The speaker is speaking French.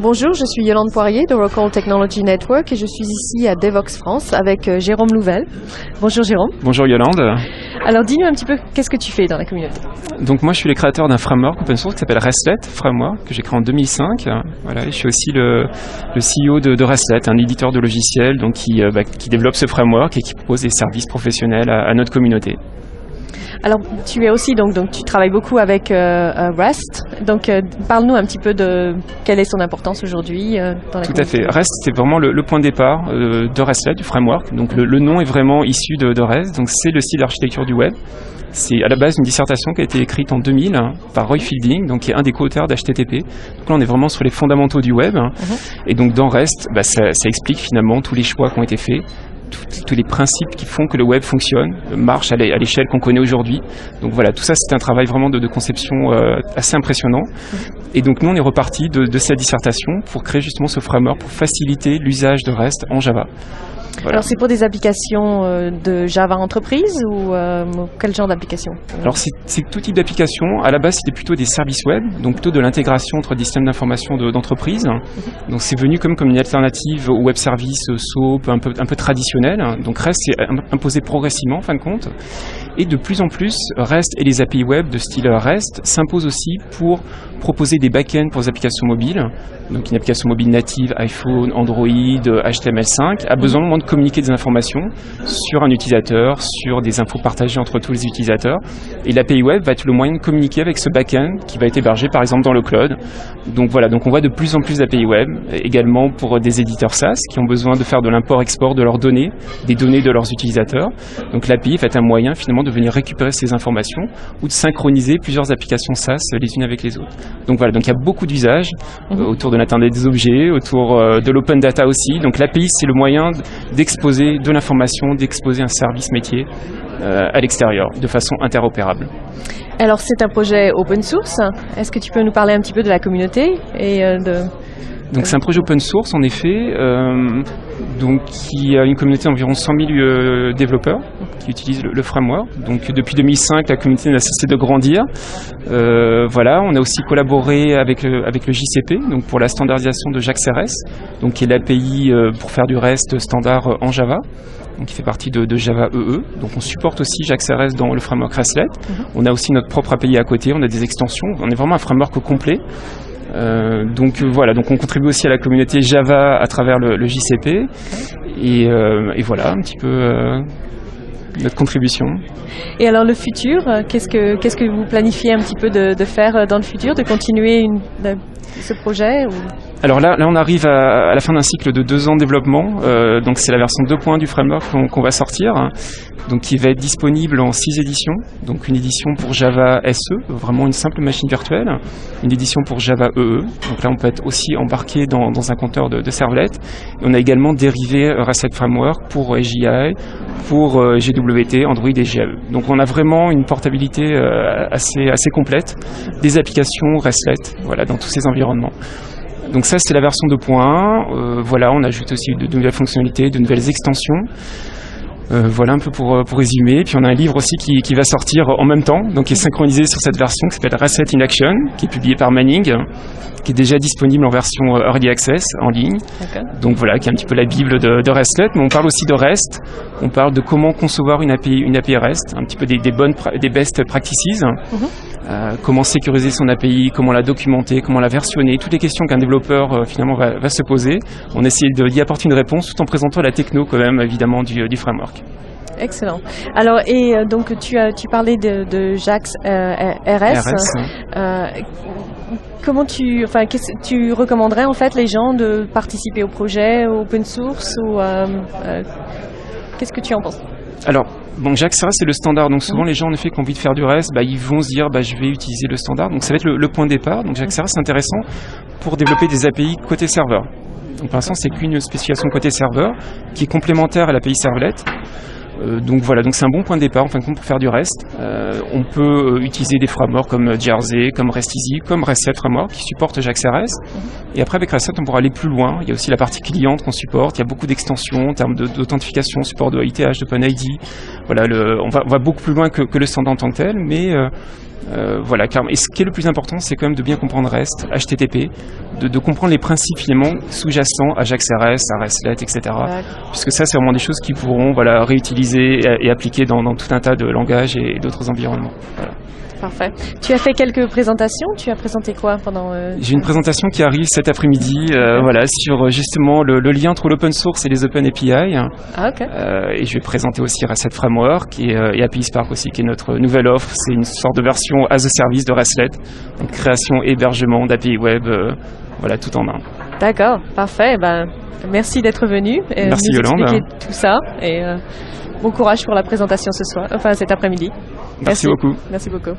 Bonjour, je suis Yolande Poirier d'Oracle Technology Network et je suis ici à Devoxx France avec Jérôme Louvel. Bonjour Jérôme. Bonjour Yolande. Alors dis-nous un petit peu, qu'est-ce que tu fais dans la communauté? Donc moi je suis le créateur d'un framework open source qui s'appelle Restlet Framework, que j'ai créé en 2005. Voilà, et je suis aussi le CEO de Restlet, un éditeur de logiciels donc qui développe ce framework et qui propose des services professionnels à notre communauté. Alors, tu es aussi, donc tu travailles beaucoup avec REST. Donc, parle-nous un petit peu de quelle est son importance aujourd'hui dans la communauté. Tout à fait. REST, c'est vraiment le point de départ de Restlet, du framework. Donc, le nom est vraiment issu de REST. Donc, c'est le style d'architecture du web. C'est à la base une dissertation qui a été écrite en 2000 par Roy Fielding, donc qui est un des co-auteurs d'HTTP. Donc là, on est vraiment sur les fondamentaux du web. Et donc, dans REST, ça explique finalement tous les choix qui ont été faits. Tous les principes qui font que le web fonctionne, marche à l'échelle qu'on connaît aujourd'hui. Donc voilà, tout ça c'est un travail vraiment de conception assez impressionnant. Et donc nous on est reparti de cette dissertation pour créer justement ce framework pour faciliter l'usage de REST en Java. Voilà. Alors c'est pour des applications de Java entreprise ou quel genre d'application? Alors c'est tout type d'application. À la base c'était plutôt des services web, donc plutôt de l'intégration entre des systèmes d'information d'entreprise. Donc c'est venu comme une alternative au web service SOAP un peu traditionnel. Donc REST s'est imposé progressivement en fin de compte. Et de plus en plus, REST et les API web de style REST s'imposent aussi pour proposer des back-ends pour les applications mobiles. Donc une application mobile native, iPhone, Android, HTML5, a besoin de communiquer des informations sur un utilisateur, sur des infos partagées entre tous les utilisateurs. Et l'API web va être le moyen de communiquer avec ce back-end qui va être hébergé par exemple dans le cloud. Donc voilà, donc on voit de plus en plus d'API web, également pour des éditeurs SaaS qui ont besoin de faire de l'import-export de leurs données, des données de leurs utilisateurs. Donc l'API va être un moyen finalement de venir récupérer ces informations ou de synchroniser plusieurs applications SaaS les unes avec les autres. Donc voilà, donc il y a beaucoup d'usages autour de l'Internet des objets, autour de l'open data aussi. Donc l'API c'est le moyen d'exposer de l'information, d'exposer un service métier à l'extérieur de façon interopérable. Alors c'est un projet open source. Est-ce que tu peux nous parler un petit peu de la communauté et Donc c'est un projet open source en effet, donc qui a une communauté d'environ 100 000 développeurs qui utilisent le framework. Donc depuis 2005, la communauté n'a cessé de grandir. Voilà, on a aussi collaboré avec le JCP, donc pour la standardisation de JAX-RS, donc qui est l'API pour faire du REST standard en Java. Donc qui fait partie de Java EE. Donc on supporte aussi JAX-RS dans le framework Restlet. On a aussi notre propre API à côté, on a des extensions. On est vraiment un framework complet. Donc voilà, donc on contribue aussi à la communauté Java à travers le JCP et voilà un petit peu notre contribution. Et alors le futur, qu'est-ce que vous planifiez un petit peu de faire dans le futur, de continuer ce projet ou... Alors là on arrive à la fin d'un cycle de 2 ans de développement, donc c'est la version 2.1 du framework qu'on va sortir, donc qui va être disponible en 6 éditions, donc une édition pour Java SE, vraiment une simple machine virtuelle, une édition pour Java EE, donc là on peut être aussi embarqué dans un compteur de servlets, et on a également dérivé Restlet Framework pour AGI, pour GWT, Android et GAE. Donc on a vraiment une portabilité assez complète des applications Restlet, voilà, dans tous ces environnements. Donc ça c'est la version 2.1, voilà, on ajoute aussi de nouvelles fonctionnalités, de nouvelles extensions. Voilà un peu pour résumer. Puis on a un livre aussi qui va sortir en même temps, donc qui est synchronisé sur cette version qui s'appelle Restlet in Action, qui est publié par Manning, qui est déjà disponible en version Early Access en ligne. Donc voilà, qui est un petit peu la bible de Restlet. Mais on parle aussi de REST, on parle de comment concevoir une API REST, un petit peu des best practices. Comment sécuriser son API, comment la documenter, comment la versionner, toutes les questions qu'un développeur finalement va se poser. On essaie d'y apporter une réponse tout en présentant la techno quand même évidemment du framework. Excellent. Alors donc tu parlais de JAX-RS. Comment tu recommanderais en fait les gens de participer au projet open source ou qu'est-ce que tu en penses? Alors, bon, JAX-RS c'est le standard, donc souvent les gens en effet qui ont envie de faire du REST, ils vont se dire je vais utiliser le standard, donc ça va être le point de départ. Donc JAX-RS c'est intéressant pour développer des API côté serveur. Donc pour l'instant c'est qu'une spécification côté serveur qui est complémentaire à l'API servlet. Donc voilà, donc c'est un bon point de départ en fin de compte pour faire du REST. On peut utiliser des frameworks comme Jersey, comme REST-Easy, comme Restlet Framework qui supporte JAX-RS. Et après avec Restlet on pourra aller plus loin. Il y a aussi la partie cliente qu'on supporte. Il y a beaucoup d'extensions en termes d'authentification, support de ITH, d'OpenID. Voilà, on va beaucoup plus loin que le standard en tant que tel, mais Voilà, et ce qui est le plus important, c'est quand même de bien comprendre REST, HTTP, de comprendre les principes finalement sous-jacents à JAX RS, à RESTlet, etc. Puisque ça, c'est vraiment des choses qui pourront réutiliser et appliquer dans tout un tas de langages et d'autres environnements. Voilà. Parfait. Tu as fait quelques présentations. Tu as présenté quoi pendant J'ai une présentation qui arrive cet après-midi, sur justement le lien entre l'open source et les open API. Ah, ok. Et je vais présenter aussi RESTlet Framework et API Spark aussi, qui est notre nouvelle offre. C'est une sorte de version as a service de RESTlet, donc création, hébergement d'API web, tout en un. D'accord, parfait. Merci d'être venu. Merci nous Yolande. expliquer tout ça et bon courage pour la présentation cet après-midi. Merci beaucoup. Merci beaucoup.